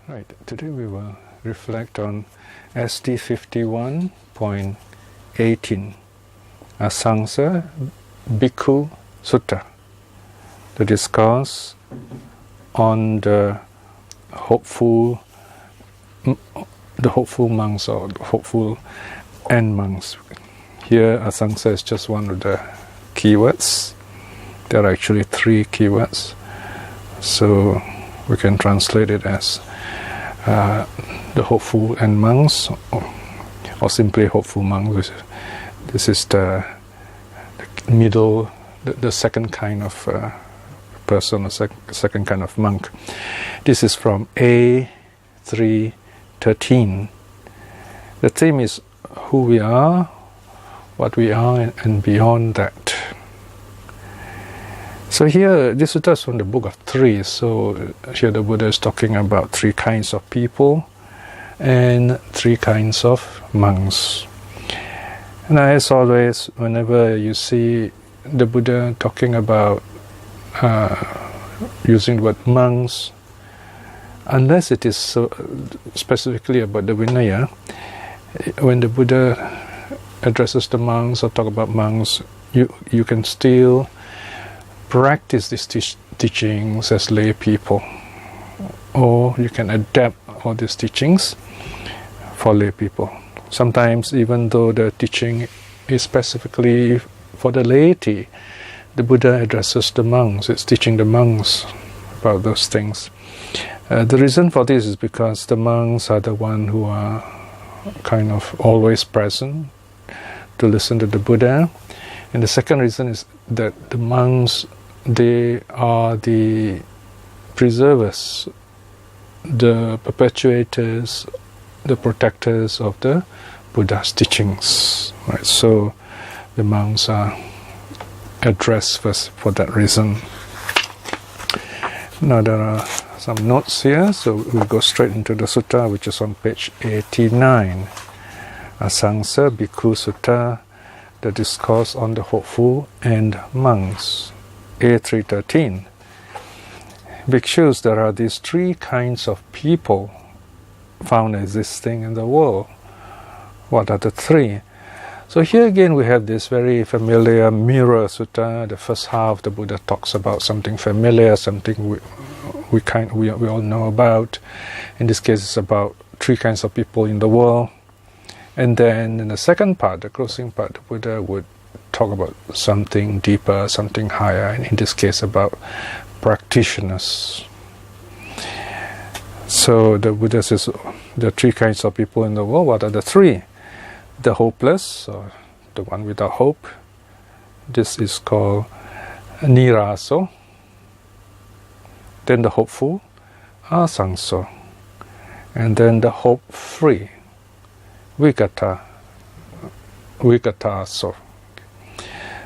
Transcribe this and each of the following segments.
Right, today we will reflect on ST 51.18, Asangsa Bhikkhu Sutta, the discourse on the hopeful monks or the hopeful end monks. Here, Asangsa is just one of the keywords. There are actually three keywords, so we can translate it as the hopeful end monks, or simply hopeful monks. This is the middle, the second kind of person, or second kind of monk. This is from A313. The theme is who we are, what we are, and beyond that. So here, this sutta is from the book of three. So here the Buddha is talking about three kinds of people and three kinds of monks. And as always, whenever you see the Buddha talking about using the word monks, unless it is so specifically about the Vinaya, when the Buddha addresses the monks or talk about monks, you can still practice these teachings as lay people, or you can adapt all these teachings for lay people. Sometimes, even though the teaching is specifically for the laity, the Buddha addresses the monks. It's teaching the monks about those things. The reason for this is because the monks are the ones who are kind of always present to listen to the Buddha. And the second reason is that the monks, they are the preservers, the perpetuators, the protectors of the Buddha's teachings. Right? So the monks are addressed first for that reason. Now there are some notes here, so we'll go straight into the sutta, which is on page 89. Asangsa Bhikkhu Sutta, the discourse on the hopeful and monks. A313. Bhikshus, there are these three kinds of people found existing in the world. What are the three? So here again we have this very familiar mirror sutta. The first half, the Buddha talks about something familiar, something we all know about. In this case, it's about three kinds of people in the world. And then in the second part, the closing part, the Buddha would talk about something deeper, something higher, and in this case about practitioners. So the Buddha says there are three kinds of people in the world. What are the three? The hopeless, or the one without hope. This is called niraso. Then the hopeful, asangso. And then the hope-free, vikataso.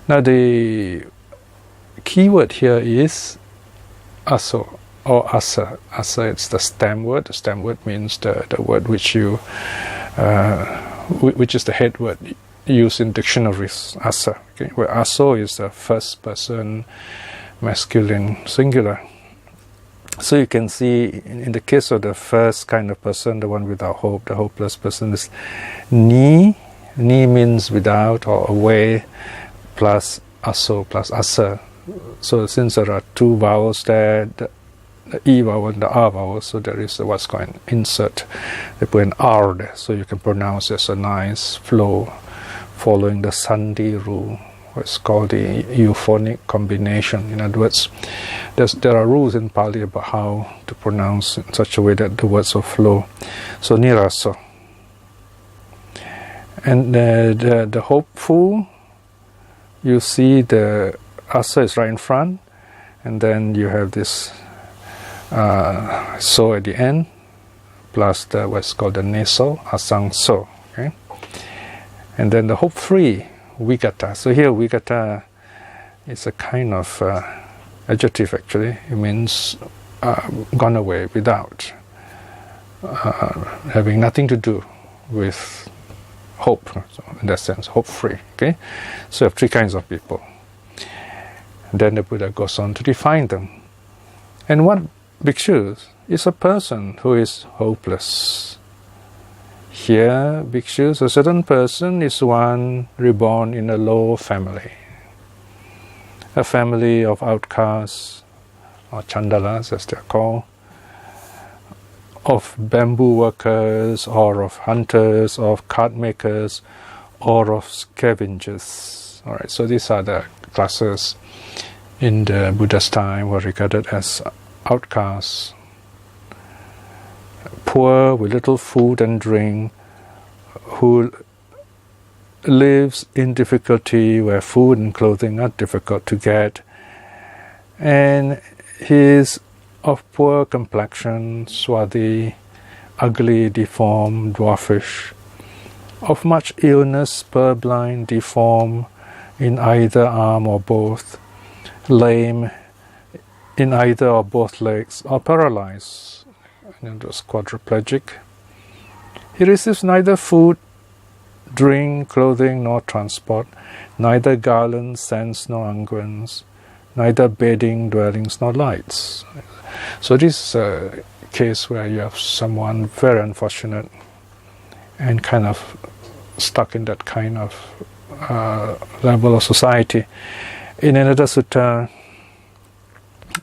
Now the key word here is aso or asa. Asa, it's the stem word. The stem word means the word which is the head word used in dictionaries. Asa. Okay? Where aso is the first person masculine singular. So you can see in the case of the first kind of person, the one without hope, the hopeless person, is ni. Ni means without or away, plus aso plus asa. So since there are two vowels there, the E vowel and the R vowel, so there is what's called an insert. They put an R there, so you can pronounce it as a nice flow following the Sandhi rule. It's called the euphonic combination. In other words, there are rules in Pali about how to pronounce in such a way that the words will flow. So niraso. And the hopeful, you see the asa is right in front, and then you have this so at the end, plus what's called the nasal, asangso. Okay? And then the hope-free, vigata. So here vigata is a kind of adjective actually. It means gone away, without, having nothing to do with hope. So in that sense, hope-free. Okay? So you have three kinds of people. And then the Buddha goes on to define them. And what bhikshus is a person who is hopeless. Here, bhikshus, a certain person is one reborn in a low family, a family of outcasts, or chandalas as they are called, of bamboo workers, or of hunters, or of cart makers, or of scavengers. All right, so these are the classes in the Buddha's time were regarded as outcasts, poor with little food and drink, who lives in difficulty where food and clothing are difficult to get, and he is of poor complexion, swarthy, ugly, deformed, dwarfish, of much illness, purblind, deformed in either arm or both, lame in either or both legs, or paralyzed, quadriplegic. He receives neither food, drink, clothing, nor transport, neither garlands, scents, nor unguents, neither bedding, dwellings, nor lights. So this is a case where you have someone very unfortunate and kind of stuck in that kind of level of society. In another sutta,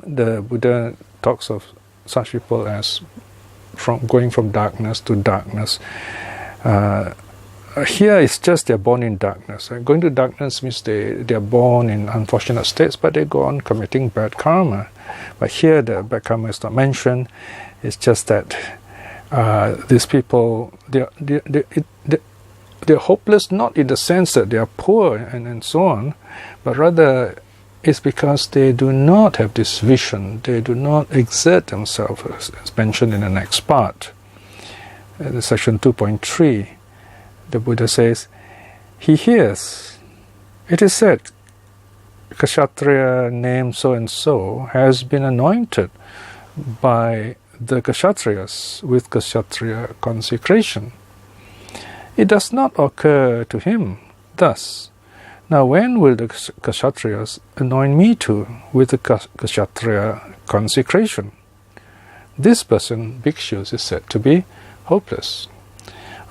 the Buddha talks of such people as going from darkness to darkness. Here it's just they're born in darkness. Going to darkness means they're born in unfortunate states, but they go on committing bad karma. But here the bad karma is not mentioned. It's just that these people, they're hopeless, not in the sense that they are poor and so on, but rather it's because they do not have this vision. They do not exert themselves, as mentioned in the next part. Section 2.3, the Buddha says, he hears, it is said, Kshatriya named so-and-so has been anointed by the Kshatriyas with Kshatriya consecration. It does not occur to him thus. Now when will the Kshatriyas anoint me too with the Kshatriya consecration? This person, bhikshus, is said to be hopeless.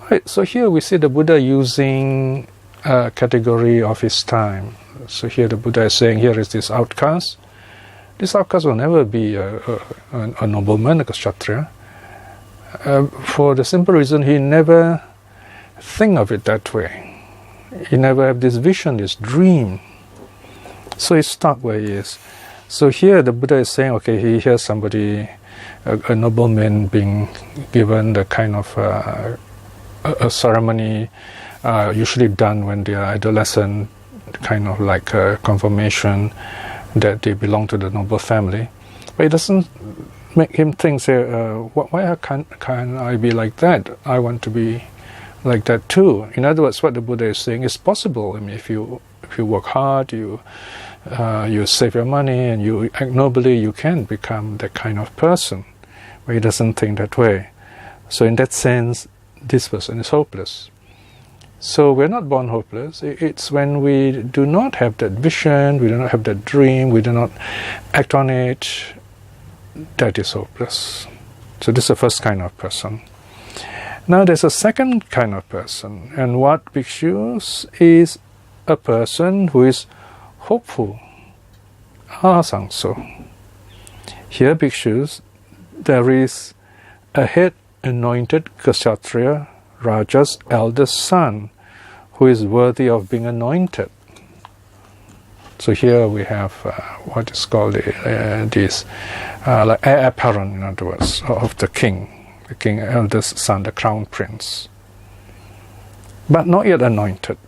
Right, so here we see the Buddha using a category of his time. So here the Buddha is saying, here is this outcast. This outcast will never be a nobleman, a kshatriya, for the simple reason he never think of it that way. He never have this vision, this dream. So he's stuck where he is. So here the Buddha is saying, okay, he hears somebody, a nobleman being given the kind of a ceremony usually done when they are adolescent, kind of like a confirmation that they belong to the noble family. But it doesn't make him think, say, why can I be like that? I want to be like that too. In other words, what the Buddha is saying is possible. I mean, if you work hard, you save your money, and you act nobly, you can become that kind of person. But he doesn't think that way. So in that sense, this person is hopeless. So we're not born hopeless. It's when we do not have that vision, we do not have that dream, we do not act on it, that is hopeless. So this is the first kind of person. Now there's a second kind of person, and what bhikshus is a person who is hopeful. Asangso. Here bhikshus, there is a head anointed kshatriya, Raja's eldest son, who is worthy of being anointed. So here we have what is called this like heir apparent, in other words, of the king eldest son, the crown prince, but not yet anointed,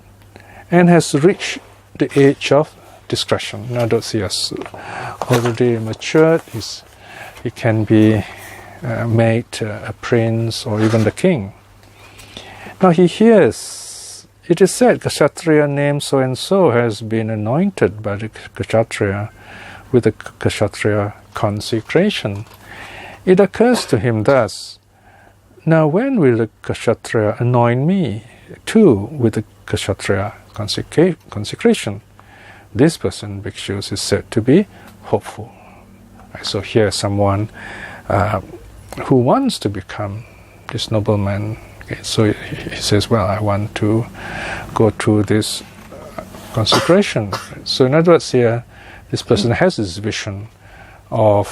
and has reached the age of discretion. In other words, he has already matured. He can be made a prince or even the king. Now he hears, it is said, Kshatriya named so-and-so has been anointed by the Kshatriya with the Kshatriya consecration. It occurs to him thus, now when will the Kshatriya anoint me too with the Kshatriya consecration? This person, bhikshus, is said to be hopeful. So here is someone who wants to become this nobleman. Okay, so he says, well, I want to go through this consecration. So in other words here, this person has this vision of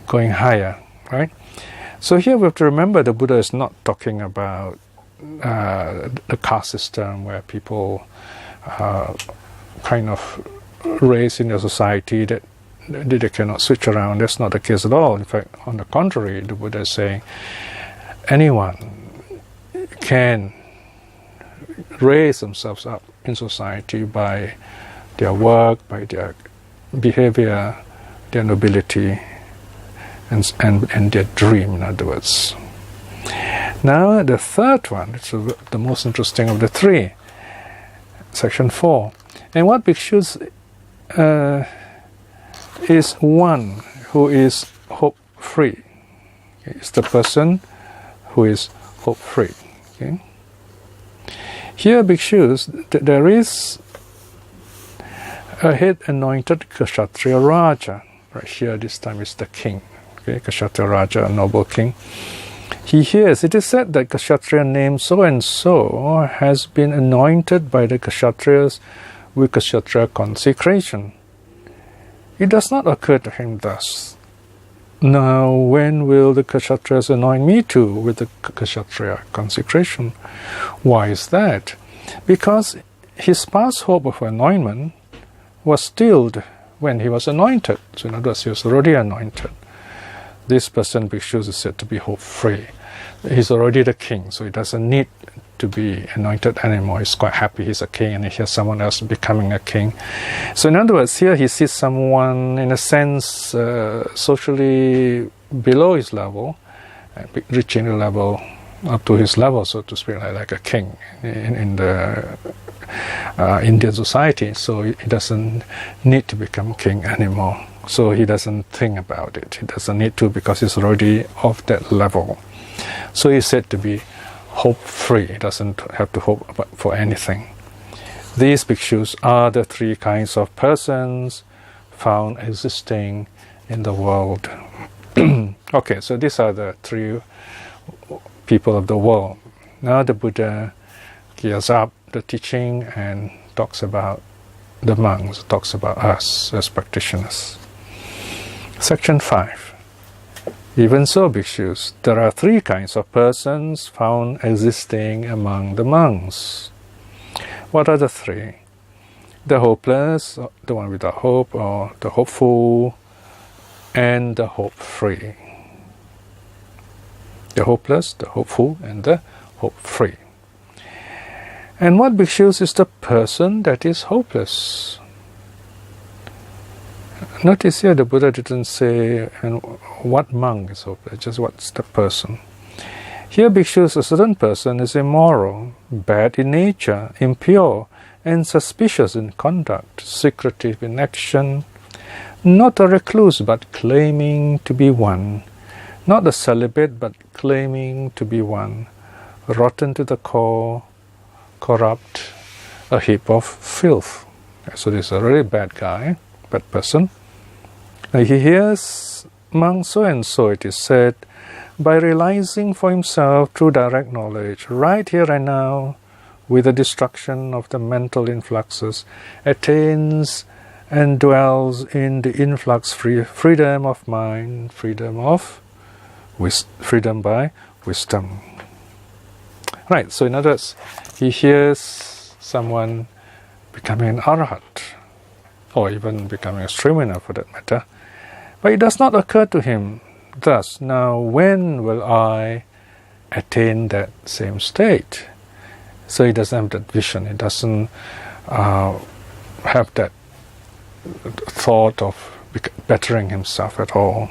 going higher, right? So here we have to remember the Buddha is not talking about the caste system where people are kind of raised in a society that they cannot switch around. That's not the case at all. In fact, on the contrary, the Buddha is saying anyone can raise themselves up in society by their work, by their behavior, their nobility, and their dream, in other words. Now the third one, it's the most interesting of the three, section 4. And what bhikshus is one who is hope-free. It's the person who is hope-free. Okay? Here, bhikshus, there is a head anointed Kshatriya Raja. Right here, this time is the king. Okay? Kshatriya Raja, a noble king. He hears, it is said that Kshatriya named so-and-so has been anointed by the Kshatriyas with Kshatriya consecration. It does not occur to him thus, now when will the Kshatriyas anoint me too with the Kshatriya consecration? Why is that? Because his past hope of anointment was stilled when he was anointed. So in other words, he was already anointed. This person, bhikshus, is said to be hope-free. He's already the king, so he doesn't need to be anointed anymore. He's quite happy he's a king, and he hears someone else becoming a king. So in other words, here he sees someone, in a sense, socially below his level, reaching the level up to his level, so to speak, like a king in the Indian society. So he doesn't need to become king anymore. So he doesn't think about it. He doesn't need to, because he's already of that level. So he's said to be hope-free. He doesn't have to hope for anything. These bhikshus are the three kinds of persons found existing in the world. Okay, so these are the three people of the world. Now the Buddha gears up the teaching and talks about the monks, talks about us as practitioners. Section 5. Even so, bhikshus, there are three kinds of persons found existing among the monks. What are the three? The hopeless, the one without hope, or the hopeful, and the hope-free. The hopeless, the hopeful, and the hope-free. And what bhikshus is the person that is hopeless? Notice here the Buddha didn't say what monk is hopeless, just what's the person. Here bhikshus, a certain person is immoral, bad in nature, impure, and suspicious in conduct, secretive in action, not a recluse but claiming to be one, not a celibate but claiming to be one, rotten to the core, corrupt, a heap of filth. So this is a really bad guy, bad person. Now he hears monk so-and-so, it is said, by realizing for himself through direct knowledge, right here and now, with the destruction of the mental influxes, attains and dwells in the influx freedom of mind, freedom by wisdom. Right, so in other words, he hears someone becoming an arahat, or even becoming a srimana for that matter, but it does not occur to him, thus, now when will I attain that same state? So he doesn't have that vision, he doesn't have that thought of bettering himself at all.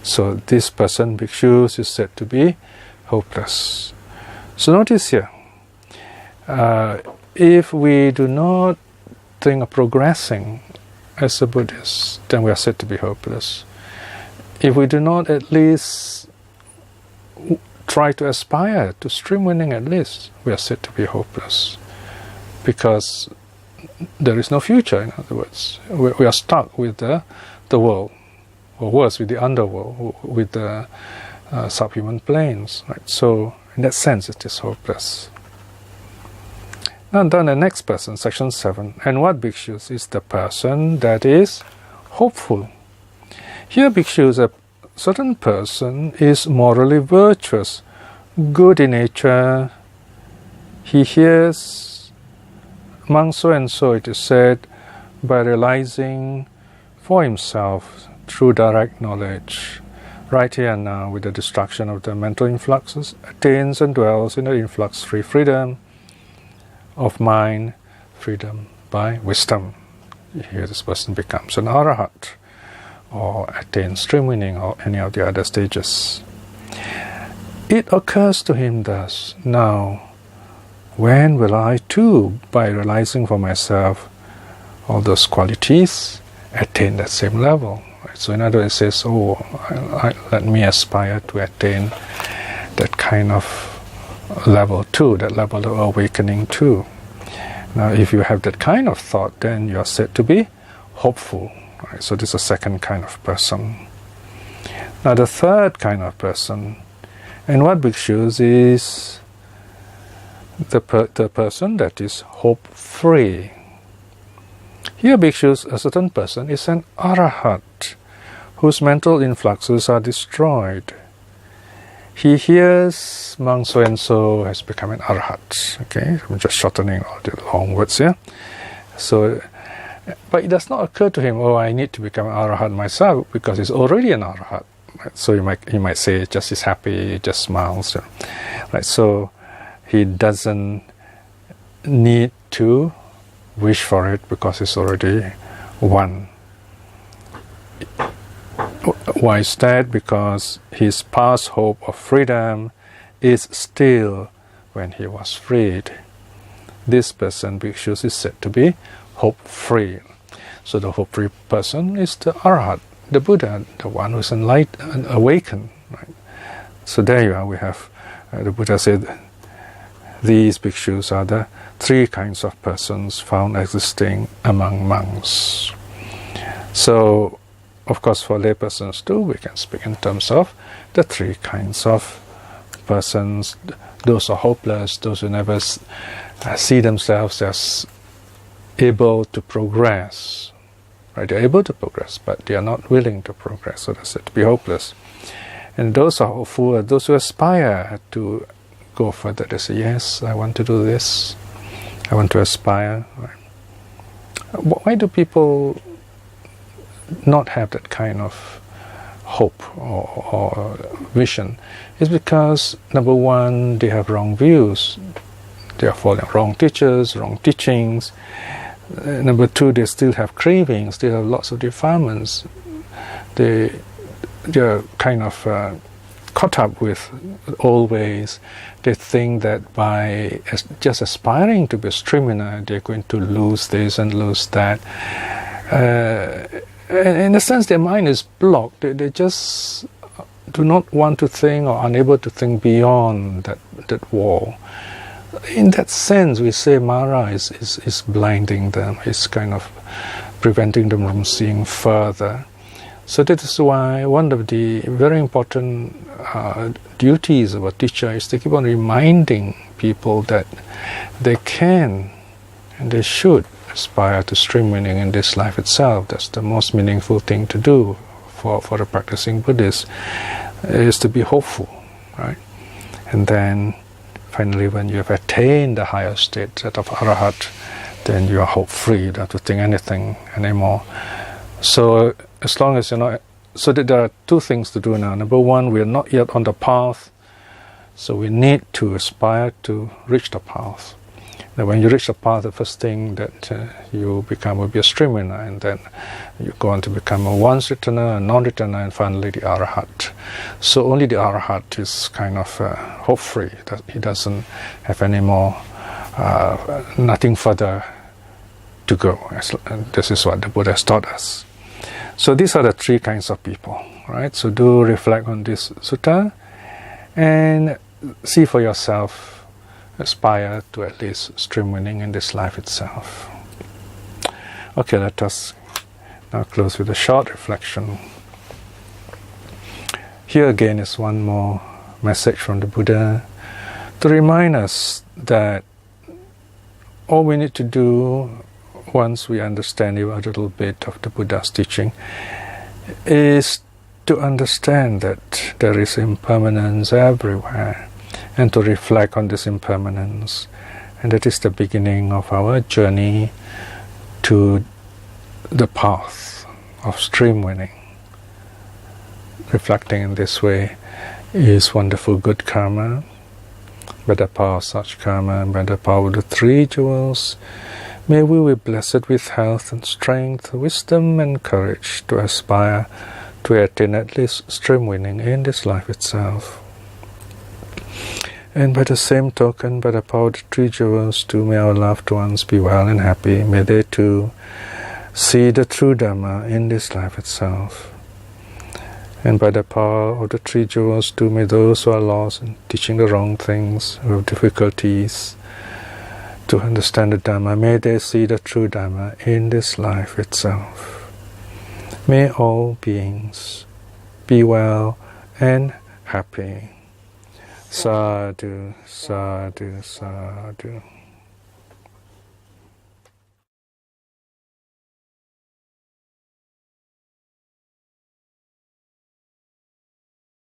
So this person, bhikshus, is said to be hopeless. So notice here, if we do not think of progressing as a Buddhist, then we are said to be hopeless. If we do not at least try to aspire to stream winning at least, we are said to be hopeless. Because there is no future, in other words. We are stuck with the world. or worse, with the underworld, with the subhuman planes. Right? So, in that sense, it is hopeless. And then the next person, section 7. And what bhikshus is the person that is hopeful? Here, bhikshus, a certain person is morally virtuous, good in nature. He hears among so and so, it is said, by realizing for himself through direct knowledge, right here and now, with the destruction of the mental influxes, attains and dwells in the influx-free freedom of mind, freedom by wisdom. Here this person becomes an arahat, or attains stream winning, or any of the other stages. It occurs to him thus, now, when will I too, by realizing for myself all those qualities, attain that same level? So in other words, it says, let me aspire to attain that kind of level too, that level of awakening too. Now, if you have that kind of thought, then you are said to be hopeful. Right? So this is a second kind of person. Now, the third kind of person, and what bhikshus is the person that is hope-free. Here, bhikshus, a certain person is an arahat, whose mental influxes are destroyed. He hears monk so and so has become an arahat. Okay, I'm just shortening all the long words here. So, but it does not occur to him, I need to become an arahat myself, because he's already an arahat. Right? So he might say, just is happy, just smiles. Right? So he doesn't need to wish for it because it's already one. Why is that? Because his past hope of freedom is still when he was freed. This person, bhikshus, is said to be hope-free. So the hope-free person is the arahat, the Buddha, the one who is enlightened, awakened. Right? So there you are, we have, the Buddha said, these bhikshus are the three kinds of persons found existing among monks. So, of course, for laypersons too, we can speak in terms of the three kinds of persons. Those are hopeless, those who never see themselves as able to progress. Right? They're able to progress, but they are not willing to progress, so that's it, to be hopeless. And those are hopeful, those who aspire to go further. They say, yes, I want to do this, I want to aspire. Right? Why do people not have that kind of hope or vision? It's because, number one, they have wrong views. They are following wrong teachers, wrong teachings. Number two, they still have cravings. They have lots of defilements. They are kind of caught up with old ways. They think that by just aspiring to be a streamer, they're going to lose this and lose that. In a sense, their mind is blocked. They just do not want to think or unable to think beyond that wall. In that sense, we say Mara is blinding them. It's kind of preventing them from seeing further. So that is why one of the very important duties of a teacher is to keep on reminding people that they can and they should aspire to stream winning in this life itself. That's the most meaningful thing to do for a practicing Buddhist, is to be hopeful, right? And then finally, when you have attained the higher state, that of arahat, then you are hope-free. You don't have to think anything anymore. So as long as you're not, so that there are two things to do now. Number one, we are not yet on the path, so we need to aspire to reach the path. Now, when you reach the path, the first thing that you become will be a stream winner, and then you go on to become a once returner, a non-returner, and finally the arahat. So only the arahat is kind of hope-free. He doesn't have any more, nothing further to go. This is what the Buddha has taught us. So these are the three kinds of people, right? So do reflect on this sutta and see for yourself. Aspire to at least stream winning in this life itself. Okay, let us now close with a short reflection. Here again is one more message from the Buddha to remind us that all we need to do once we understand a little bit of the Buddha's teaching is to understand that there is impermanence everywhere and to reflect on this impermanence. And that is the beginning of our journey to the path of stream winning. Reflecting in this way is wonderful good karma. By the power of such karma, by the power of the three jewels, may we be blessed with health and strength, wisdom and courage to aspire to attain at least stream winning in this life itself. And by the same token, by the power of the three jewels too, may our loved ones be well and happy. May they too see the true Dhamma in this life itself. And by the power of the three jewels too, may those who are lost and teaching the wrong things, who have difficulties to understand the Dhamma, may they see the true Dhamma in this life itself. May all beings be well and happy. Sadhu, sadhu, sadhu.